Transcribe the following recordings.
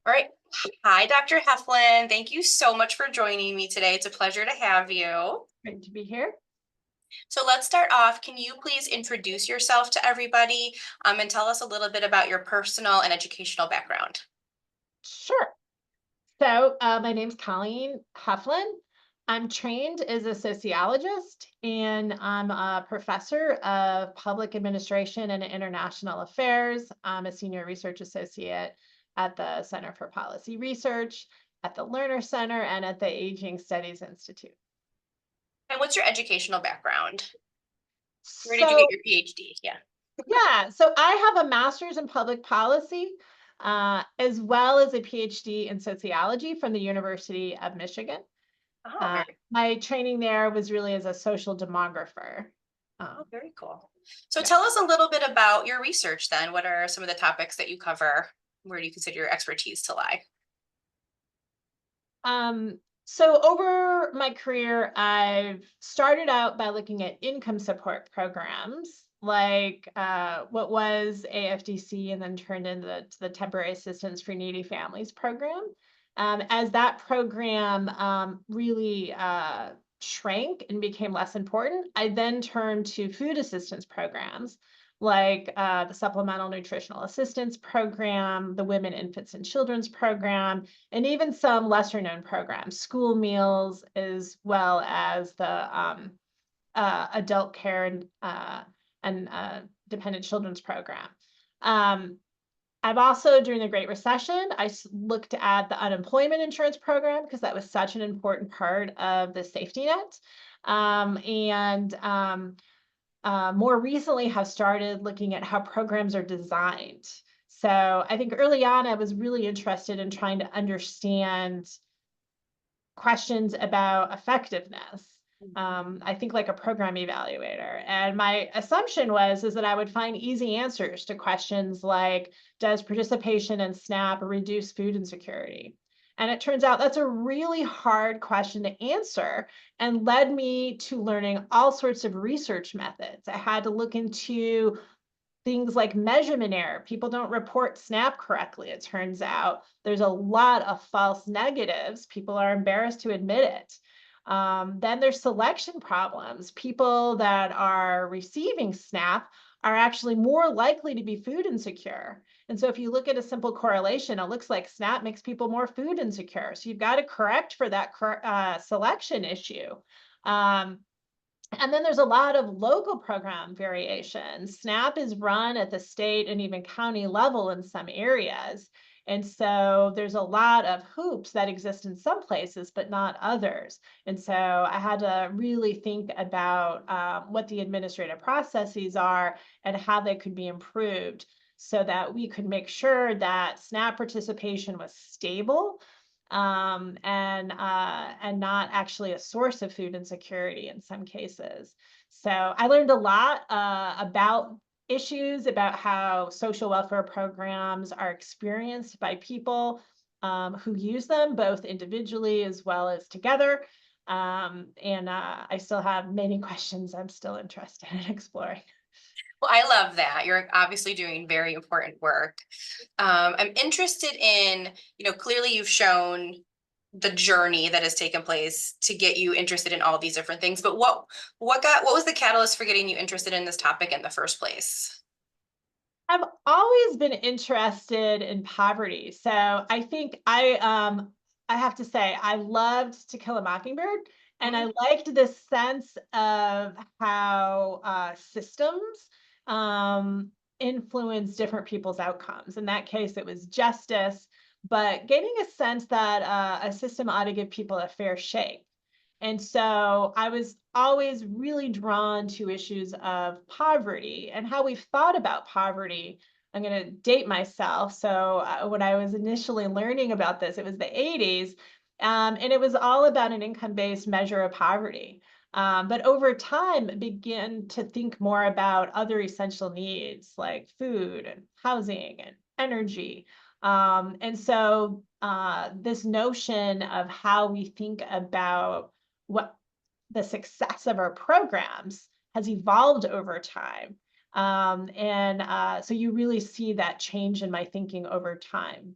All right. Hi, Dr. Heflin. Thank you so much for joining me today. It's a pleasure to have you. Great to be here. So let's start off. Can you please introduce yourself to everybody and tell us a little bit about your personal and educational background? Sure. My name's Colleen Heflin. I'm trained as a sociologist, and I'm a professor of public administration and international affairs. I'm a senior research associate at the Center for Policy Research, at the Lerner Center, and at the Aging Studies Institute. And what's your educational background? Where did you get So, your PhD? Yeah. so I have a master's in public policy, as well as a PhD in sociology from the University of Michigan. Oh, Uh, very, my training there was really as a social demographer. oh, Um, very cool. So yeah. tell us a little bit about your research then. What are some of the topics that you cover? Where do you consider your expertise to lie? So over my career, I've started out by looking at income support programs like what was AFDC and then turned into the Temporary Assistance for Needy Families program. As that program really shrank and became less important, I then turned to food assistance programs like the Supplemental Nutritional Assistance Program, the Women, Infants, and Children's Program, and even some lesser known programs, school meals, as well as the adult care and dependent children's program. Um, I've also, during the Great Recession, looked at the unemployment insurance program because that was such an important part of the safety net. And More recently have started looking at how programs are designed. So I think early on, I was really interested in trying to understand questions about effectiveness. I think like a program evaluator. And my assumption is that I would find easy answers to questions like, does participation in SNAP reduce food insecurity? And it turns out that's a really hard question to answer and led me to learning all sorts of research methods. I had to look into things like measurement error. People don't report SNAP correctly, it turns out. There's a lot of false negatives. People are embarrassed to admit it. Then there's selection problems. People that are receiving SNAP are actually more likely to be food insecure. And so if you look at a simple correlation, it looks like SNAP makes people more food insecure. So you've got to correct for that selection issue. Um, and then there's a lot of local program variation. SNAP is run at the state and even county level in some areas. And so there's a lot of hoops that exist in some places, but not others. And so I had to really think about what the administrative processes are and how they could be improved so that we could make sure that SNAP participation was stable and not actually a source of food insecurity in some cases. So I learned a lot about issues about how social welfare programs are experienced by people who use them, both individually as well as together. I still have many questions I'm still interested in exploring. Well, I love that. You're obviously doing very important work. I'm interested in, clearly you've shown the journey that has taken place to get you interested in all these different things. But what was the catalyst for getting you interested in this topic in the first place? I've always been interested in poverty. So I think I have to say I loved To Kill a Mockingbird, and Mhm. I liked this sense of how systems influence different people's outcomes. In that case, it was justice, but getting a sense that a system ought to give people a fair shake. And so I was always really drawn to issues of poverty and how we've thought about poverty. I'm going to date myself. When I was initially learning about this, it was the 80s, and it was all about an income-based measure of poverty. But over time, began to think more about other essential needs like food and housing and energy. This notion of how we think about what the success of our programs has evolved over time. So you really see that change in my thinking over time.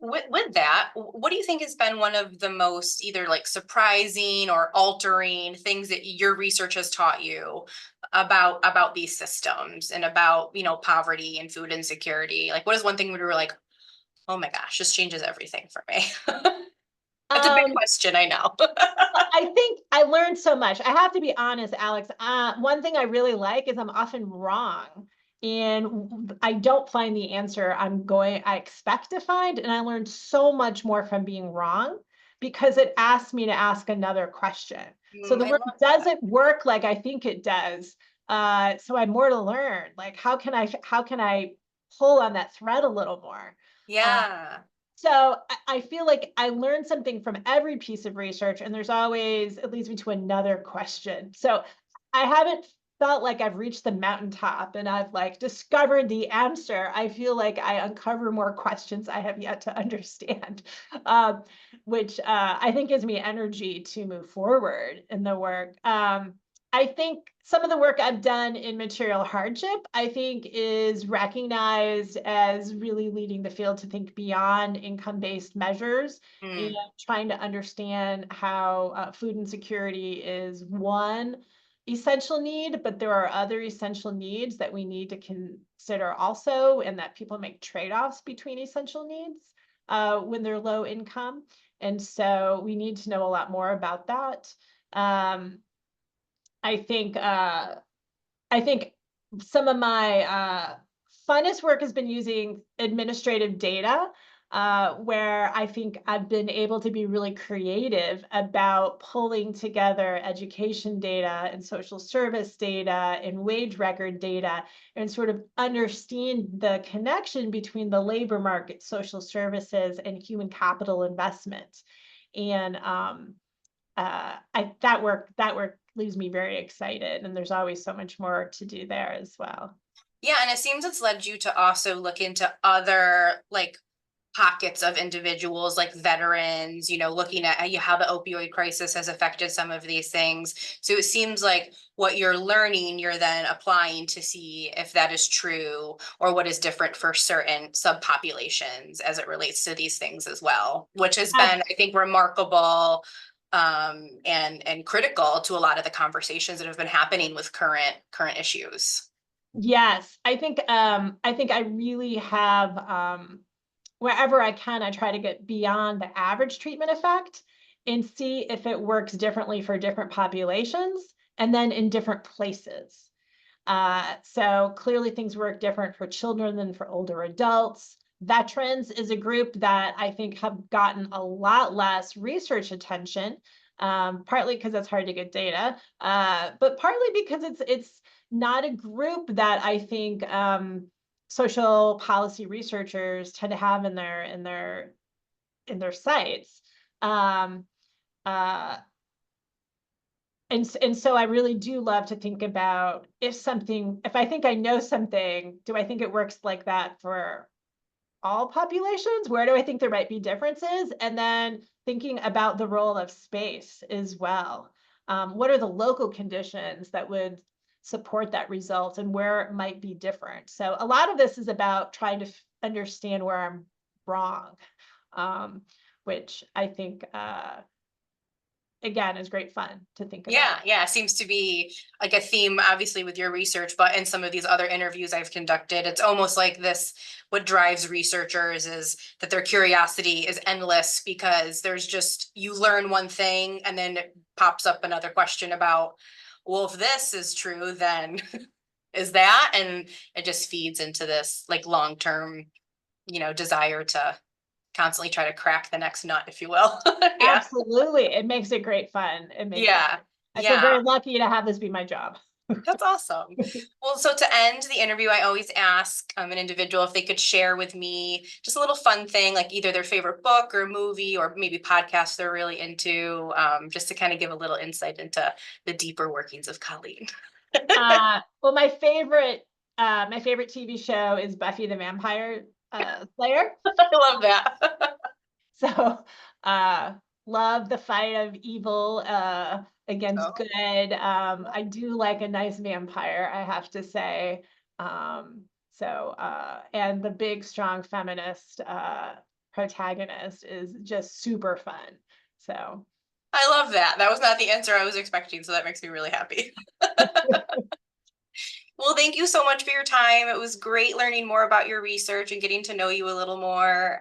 With that, what do you think has been one of the most either like surprising or altering things that your research has taught you about these systems and about, poverty and food insecurity? Like, what is one thing where you were like, oh my gosh, this changes everything for me? That's a big Um, question, I know. I think I learned so much. I have to be honest, Alex. One thing I really like is I'm often wrong. And I don't find the answer I expect to find. And I learned so much more from being wrong because it asked me to ask another question. So the I work love that. doesn't work like I think it does. So I have more to learn. Like how can I pull on that thread a little more? Uh, Yeah. so I feel like I learned something from every piece of research, and there's always, it leads me to another question. So I haven't felt like I've reached the mountaintop and I've like discovered the answer. I feel like I uncover more questions I have yet to understand, um, which I think gives me energy to move forward in the work. I think some of the work I've done in material hardship, I think is recognized as really leading the field to think beyond income-based measures and Mm, trying to understand how food insecurity is one essential need, but there are other essential needs that we need to consider also, and that people make trade-offs between essential needs when they're low income. And so we need to know a lot more about that. Um, I think I think some of my funnest work has been using administrative data, where I think I've been able to be really creative about pulling together education data and social service data and wage record data and sort of understand the connection between the labor market, social services, and human capital investment. And that work leaves me very excited, and there's always so much more to do there as well. yeah, and it seems it's led you to also look into other like pockets of individuals like veterans, looking at how the opioid crisis has affected some of these things. So it seems like what you're learning, you're then applying to see if that is true or what is different for certain subpopulations as it relates to these things as well, which has been, I think, remarkable and critical to a lot of the conversations that have been happening with current issues. Yes, I think I really have wherever I can, I try to get beyond the average treatment effect and see if it works differently for different populations and then in different places. So clearly things work different for children than for older adults. Veterans is a group that I think have gotten a lot less research attention, partly because it's hard to get data, but partly because it's not a group that I think social policy researchers tend to have in their sites. Um, uh, and so I really do love to think about if I think I know something, do I think it works like that for all populations? Where do I think there might be differences? And then thinking about the role of space as well. What are the local conditions that would support that result and where it might be different? So a lot of this is about trying to understand where I'm wrong, um, which I think again is great fun to think Yeah, about. yeah, seems to be like a theme, obviously, with your research, but in some of these other interviews I've conducted, it's almost like this, what drives researchers is that their curiosity is endless because there's just, you learn one thing and then it pops up another question about, well, if this is true, then is that? And it just feeds into this like long-term, desire to constantly try to crack the next nut, if you will. Yeah. Absolutely. It makes it great fun. It makes it Yeah. great. I feel Yeah. very lucky to have this be my job. That's awesome. Well, so to end the interview, I always ask an individual if they could share with me just a little fun thing, like either their favorite book or movie or maybe podcast they're really into, just to kind of give a little insight into the deeper workings of Colleen. Well, my favorite TV show is Buffy the Vampire Slayer. I love that. So, uh, love the fight of evil against Oh, good. I do like a nice vampire, I have to say. And the big, strong feminist protagonist is just super fun. So I love that. That was not the answer I was expecting, so that makes me really happy. Well, thank you so much for your time. It was great learning more about your research and getting to know you a little more.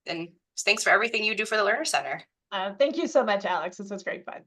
And thanks for everything you do for the Lerner Center. thank you so much, Alex. This was great fun.